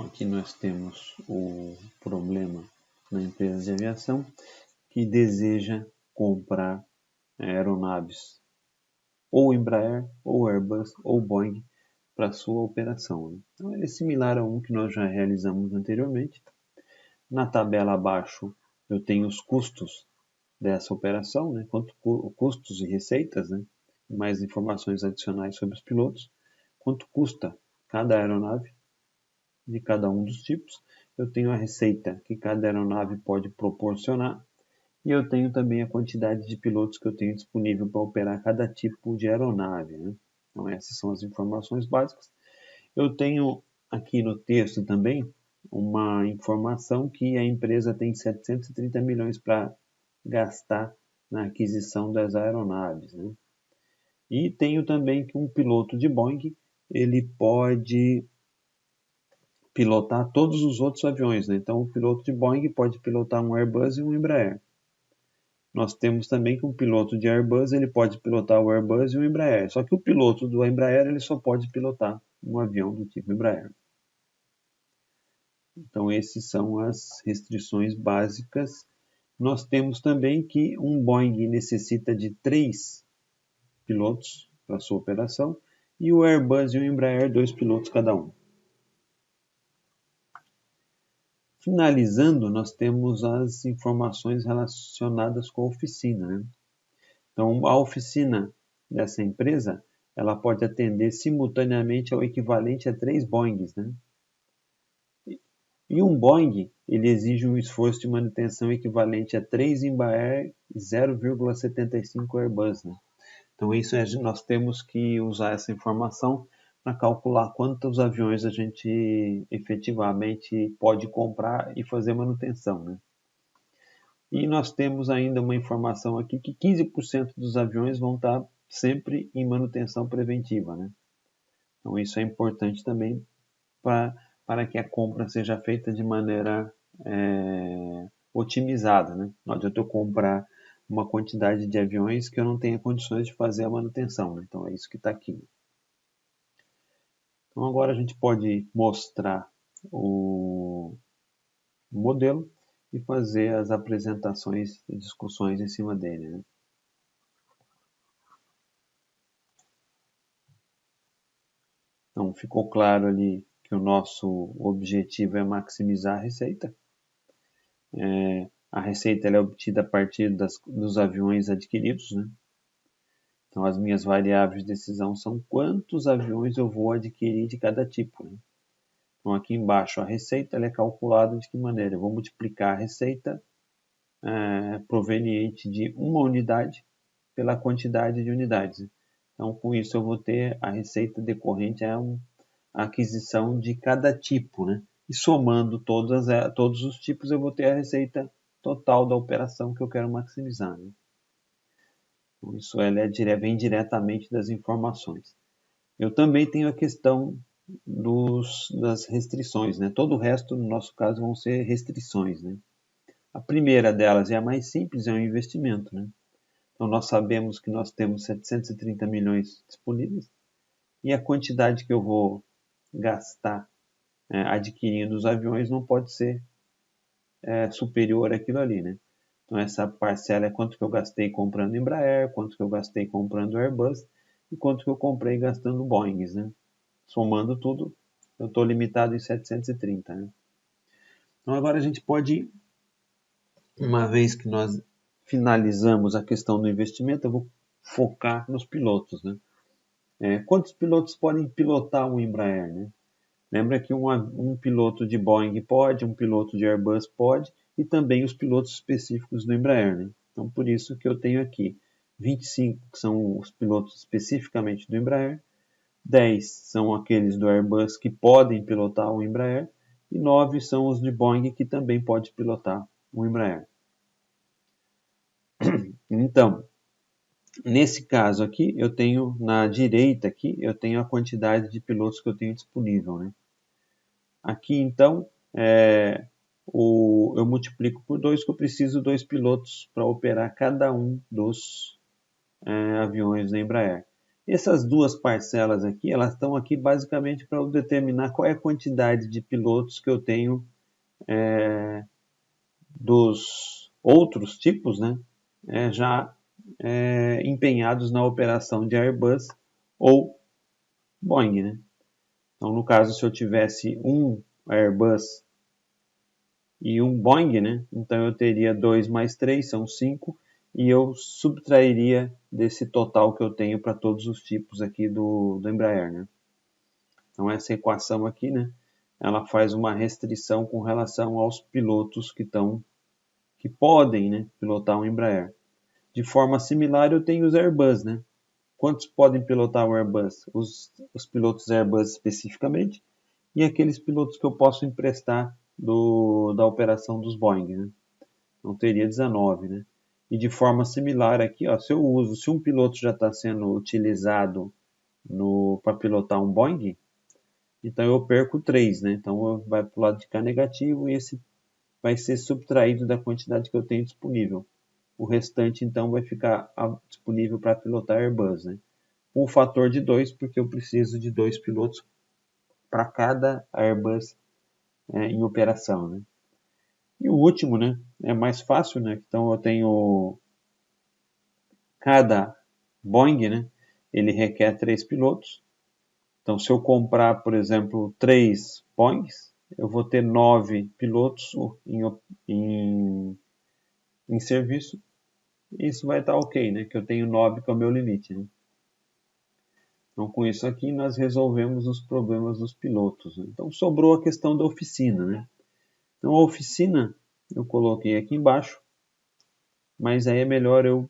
Aqui nós temos o problema na empresa de aviação que deseja comprar aeronaves ou Embraer, ou Airbus, ou Boeing para sua operação. Então ele é similar a um que nós já realizamos anteriormente. Na tabela abaixo eu tenho os custos dessa operação, custos e receitas, mais informações adicionais sobre os pilotos, quanto custa cada aeronave de cada um dos tipos. Eu tenho a receita que cada aeronave pode proporcionar e eu tenho também a quantidade de pilotos que eu tenho disponível para operar cada tipo de aeronave. Então essas são as informações básicas. Eu tenho aqui no texto também uma informação que a empresa tem 730 milhões para gastar na aquisição das aeronaves. E tenho também que um piloto de Boeing ele pode pilotar todos os outros aviões. Então, o piloto de Boeing pode pilotar um Airbus e um Embraer. Nós temos também que um piloto de Airbus ele pode pilotar o Airbus e o Embraer. Só que o piloto do Embraer ele só pode pilotar um avião do tipo Embraer. Então, essas são as restrições básicas. Nós temos também que um Boeing necessita de 3 pilotos para sua operação e o Airbus e o Embraer 2 pilotos cada um. Finalizando, nós temos as informações relacionadas com a oficina. Então, a oficina dessa empresa, ela pode atender simultaneamente ao equivalente a 3 Boeings. E um Boeing, ele exige um esforço de manutenção equivalente a 3 Embraer e 0,75 Airbus. Então, nós temos que usar essa informação para calcular quantos aviões a gente efetivamente pode comprar e fazer manutenção. E nós temos ainda uma informação aqui que 15% dos aviões vão estar sempre em manutenção preventiva. Então isso é importante também para que a compra seja feita de maneira otimizada. Não adianta eu comprar uma quantidade de aviões que eu não tenha condições de fazer a manutenção. Então é isso que está aqui. Então agora a gente pode mostrar o modelo e fazer as apresentações e discussões em cima dele. Então ficou claro ali que o nosso objetivo é maximizar a receita. A receita é obtida a partir dos aviões adquiridos. Então as minhas variáveis de decisão são quantos aviões eu vou adquirir de cada tipo. Então aqui embaixo a receita ela é calculada de que maneira? Eu vou multiplicar a receita proveniente de uma unidade pela quantidade de unidades. Então com isso eu vou ter a receita decorrente a aquisição de cada tipo. E somando todos os tipos eu vou ter a receita total da operação que eu quero maximizar. Então, isso vem diretamente das informações. Eu também tenho a questão das restrições. Todo o resto, no nosso caso, vão ser restrições. A primeira delas é a mais simples, é o investimento. Então, nós sabemos que nós temos 730 milhões disponíveis e a quantidade que eu vou gastar adquirindo os aviões não pode ser superior àquilo ali. Então, essa parcela é quanto que eu gastei comprando Embraer, quanto que eu gastei comprando Airbus e quanto que eu comprei gastando Boeings. Somando tudo, eu estou limitado em 730. Então, agora a gente pode, uma vez que nós finalizamos a questão do investimento, eu vou focar nos pilotos. Quantos pilotos podem pilotar um Embraer? Lembra que um piloto de Boeing pode, um piloto de Airbus pode, e também os pilotos específicos do Embraer. Então, por isso que eu tenho aqui 25, que são os pilotos especificamente do Embraer, 10 são aqueles do Airbus que podem pilotar o Embraer, e 9 são os de Boeing que também podem pilotar o Embraer. Então, nesse caso aqui, eu tenho na direita aqui, eu tenho a quantidade de pilotos que eu tenho disponível. Aqui, então, eu multiplico por 2, que eu preciso 2 pilotos para operar cada um dos aviões da Embraer. Essas duas parcelas aqui, elas estão aqui basicamente para eu determinar qual é a quantidade de pilotos que eu tenho dos outros tipos, né, já empenhados na operação de Airbus ou Boeing, né? Então, no caso, se eu tivesse um Airbus e um Boeing, né? Então eu teria 2 mais 3, são 5, e eu subtrairia desse total que eu tenho para todos os tipos aqui do Embraer, né? Então essa equação aqui, né? Ela faz uma restrição com relação aos pilotos que podem, né, pilotar um Embraer. De forma similar, eu tenho os Airbus, né? Quantos podem pilotar o Airbus? Os pilotos Airbus especificamente e aqueles pilotos que eu posso emprestar da operação dos Boeing, né? Então teria 19, né? E de forma similar aqui, ó, se um piloto já está sendo utilizado para pilotar um Boeing, então eu perco 3, né? Então vai para o lado de cá negativo e esse vai ser subtraído da quantidade que eu tenho disponível. O restante, então, vai ficar disponível para pilotar Airbus, né? Um fator de 2, porque eu preciso de 2 pilotos para cada Airbus em operação, né? E o último, né, é mais fácil, né? Então eu tenho cada Boeing, né? Ele requer 3 pilotos. Então se eu comprar, por exemplo, 3 Boeings, eu vou ter 9 pilotos em serviço. Isso vai estar ok, né? Que eu tenho 9 que é o meu limite, né? Então com isso aqui nós resolvemos os problemas dos pilotos, né? Então sobrou a questão da oficina, né? Então a oficina eu coloquei aqui embaixo, mas aí é melhor eu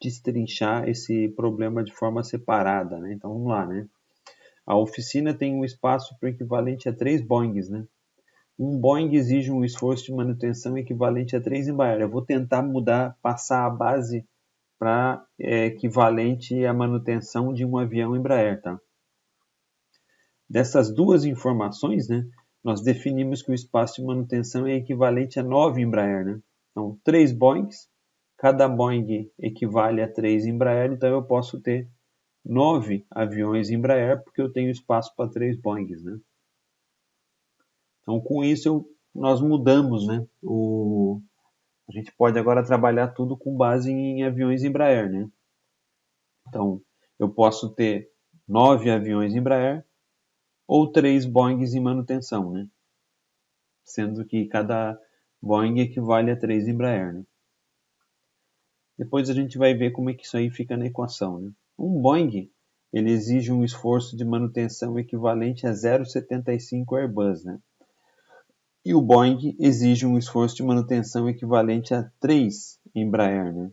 destrinchar esse problema de forma separada, né? Então vamos lá, né? A oficina tem um espaço equivalente a 3 Boeings, né? Um Boeing exige um esforço de manutenção equivalente a 3 Embraer. Eu vou tentar mudar, passar a base para equivalente à manutenção de um avião Embraer, tá? Dessas duas informações, né, nós definimos que o espaço de manutenção é equivalente a 9 Embraer, né? Então, 3 Boeings, cada Boeing equivale a 3 Embraer, então eu posso ter 9 aviões Embraer, porque eu tenho espaço para 3 Boeings, né? Então, com isso, nós mudamos, né? A gente pode agora trabalhar tudo com base em aviões Embraer, né? Então, eu posso ter 9 aviões Embraer ou 3 Boeings em manutenção, né? Sendo que cada Boeing equivale a 3 Embraer, né? Depois a gente vai ver como é que isso aí fica na equação, né? Um Boeing, ele exige um esforço de manutenção equivalente a 0,75 Airbus, né? E o Boeing exige um esforço de manutenção equivalente a 3 Embraer, né?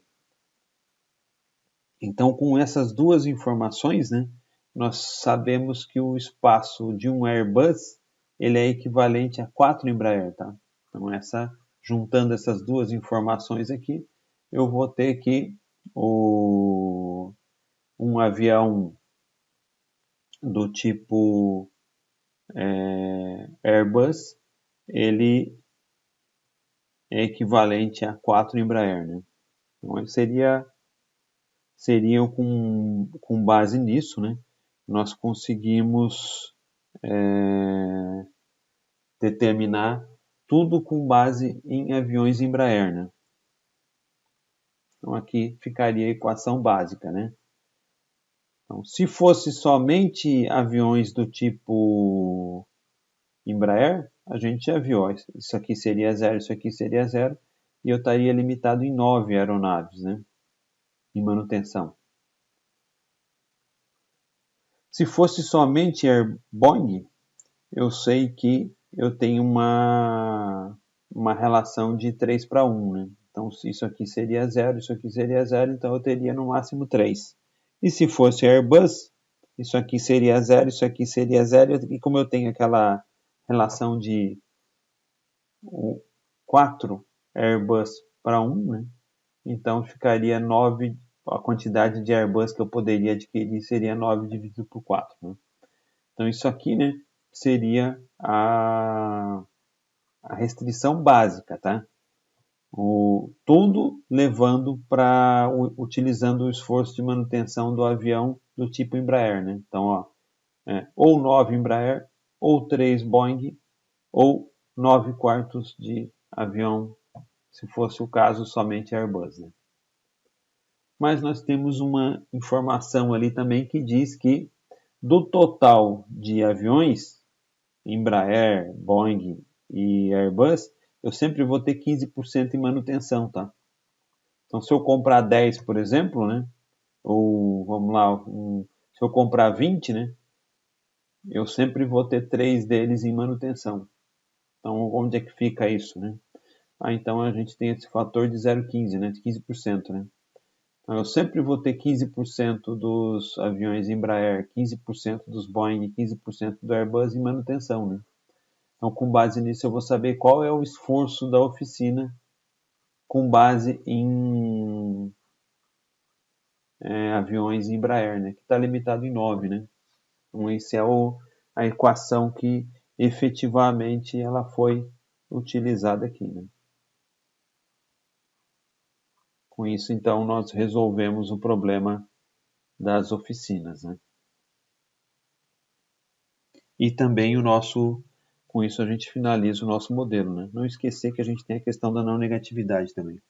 Então, com essas duas informações, né, nós sabemos que o espaço de um Airbus ele é equivalente a 4 Embraer, tá? Então, juntando essas duas informações aqui, eu vou ter que um avião do tipo Airbus, ele é equivalente a 4 Embraer, né? Então, seriam com base nisso, né? Nós conseguimos determinar tudo com base em aviões Embraer, né? Então aqui ficaria a equação básica, né? Então, se fosse somente aviões do tipo Embraer, a gente já viu, ó, isso aqui seria 0, isso aqui seria 0, e eu estaria limitado em 9 aeronaves, né? Em manutenção. Se fosse somente Boeing, eu sei que eu tenho uma relação de 3 para 1, né? Então, isso aqui seria 0, isso aqui seria 0, então eu teria no máximo 3. E se fosse Airbus, isso aqui seria 0, isso aqui seria 0, e como eu tenho aquela relação de 4 Airbus para 1, né? Então ficaria 9, a quantidade de Airbus que eu poderia adquirir seria 9 dividido por 4, né? Então isso aqui, né, seria a restrição básica, tá? Tudo levando utilizando o esforço de manutenção do avião do tipo Embraer, né? Então, ó, ou 9 Embraer, ou 3 Boeing, ou 9 quartos de avião, se fosse o caso, somente Airbus, né? Mas nós temos uma informação ali também que diz que do total de aviões, Embraer, Boeing e Airbus, eu sempre vou ter 15% em manutenção, tá? Então, se eu comprar 10, por exemplo, né? Ou, vamos lá, se eu comprar 20, né? Eu sempre vou ter 3 deles em manutenção. Então, onde é que fica isso, né? Então a gente tem esse fator de 0,15, né? De 15%, né? Então, eu sempre vou ter 15% dos aviões Embraer, 15% dos Boeing, 15% do Airbus em manutenção, né? Então, com base nisso, eu vou saber qual é o esforço da oficina com base em aviões Embraer, né? Que está limitado em 9, né? Então, essa é a equação que efetivamente ela foi utilizada aqui, né? Com isso, então, nós resolvemos o problema das oficinas, né? E também com isso a gente finaliza o nosso modelo, né? Não esquecer que a gente tem a questão da não negatividade também.